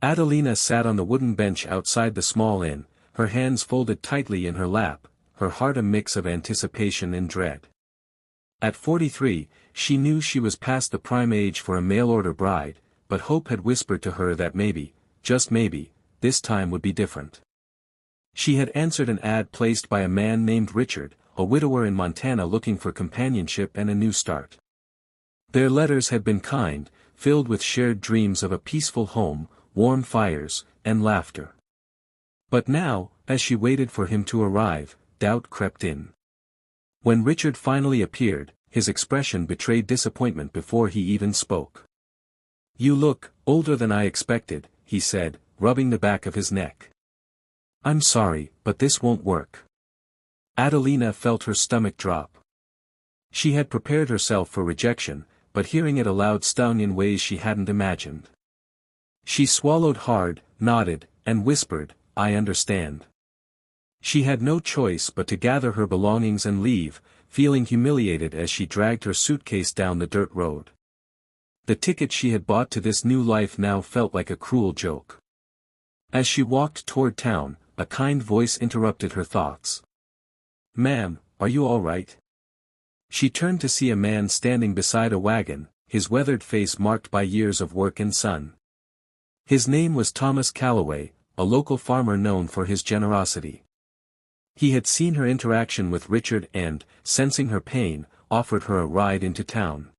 Adelina sat on the wooden bench outside the small inn, her hands folded tightly in her lap, her heart a mix of anticipation and dread. At 43, she knew she was past the prime age for a mail-order bride, but hope had whispered to her that maybe, just maybe, this time would be different. She had answered an ad placed by a man named Richard, a widower in Montana looking for companionship and a new start. Their letters had been kind, filled with shared dreams of a peaceful home, warm fires, and laughter. But now, as she waited for him to arrive, doubt crept in. When Richard finally appeared, his expression betrayed disappointment before he even spoke. "You look older than I expected," he said, rubbing the back of his neck. "I'm sorry, but this won't work." Adelina felt her stomach drop. She had prepared herself for rejection, but hearing it aloud stung in ways she hadn't imagined. She swallowed hard, nodded, and whispered, "I understand." She had no choice but to gather her belongings and leave, feeling humiliated as she dragged her suitcase down the dirt road. The ticket she had bought to this new life now felt like a cruel joke. As she walked toward town, a kind voice interrupted her thoughts. "Ma'am, are you all right?" She turned to see a man standing beside a wagon, his weathered face marked by years of work and sun. His name was Thomas Calloway, a local farmer known for his generosity. He had seen her interaction with Richard and, sensing her pain, offered her a ride into town.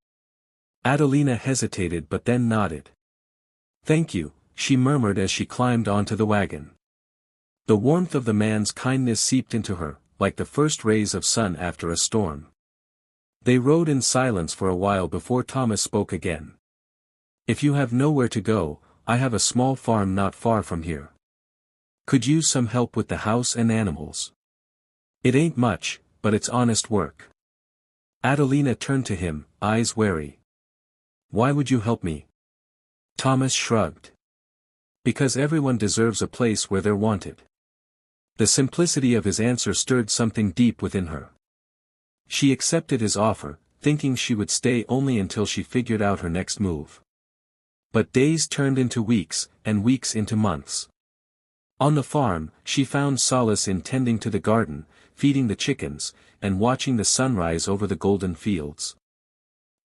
Adelina hesitated but then nodded. "Thank you," she murmured as she climbed onto the wagon. The warmth of the man's kindness seeped into her, like the first rays of sun after a storm. They rode in silence for a while before Thomas spoke again. "If you have nowhere to go, I have a small farm not far from here. Could use some help with the house and animals. It ain't much, but it's honest work." Adelina turned to him, eyes wary. "Why would you help me?" Thomas shrugged. "Because everyone deserves a place where they're wanted." The simplicity of his answer stirred something deep within her. She accepted his offer, thinking she would stay only until she figured out her next move. But days turned into weeks, and weeks into months. On the farm, she found solace in tending to the garden, feeding the chickens, and watching the sunrise over the golden fields.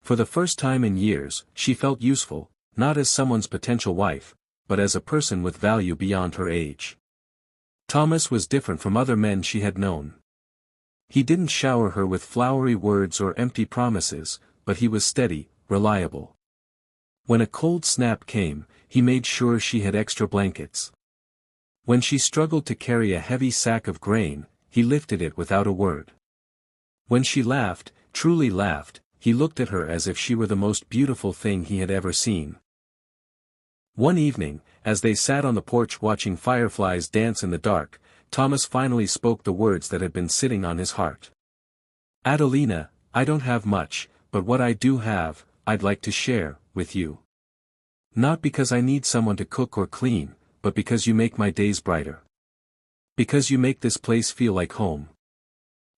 For the first time in years, she felt useful, not as someone's potential wife, but as a person with value beyond her age. Thomas was different from other men she had known. He didn't shower her with flowery words or empty promises, but he was steady, reliable. When a cold snap came, he made sure she had extra blankets. When she struggled to carry a heavy sack of grain, he lifted it without a word. When she laughed, truly laughed, he looked at her as if she were the most beautiful thing he had ever seen. One evening, as they sat on the porch watching fireflies dance in the dark, Thomas finally spoke the words that had been sitting on his heart. "Adelina, I don't have much, but what I do have, I'd like to share with you. Not because I need someone to cook or clean, but because you make my days brighter. Because you make this place feel like home."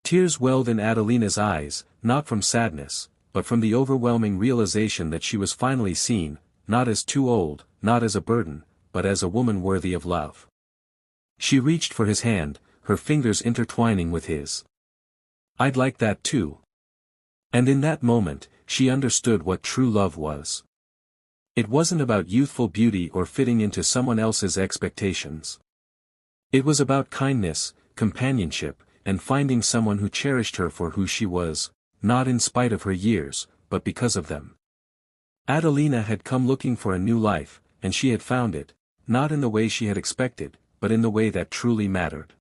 Tears welled in Adelina's eyes, not from sadness, but from the overwhelming realization that she was finally seen, not as too old, not as a burden, but as a woman worthy of love. She reached for his hand, her fingers intertwining with his. "I'd like that too." And in that moment, she understood what true love was. It wasn't about youthful beauty or fitting into someone else's expectations. It was about kindness, companionship, and finding someone who cherished her for who she was, not in spite of her years, but because of them. Adelina had come looking for a new life, and she had found it, not in the way she had expected, but in the way that truly mattered.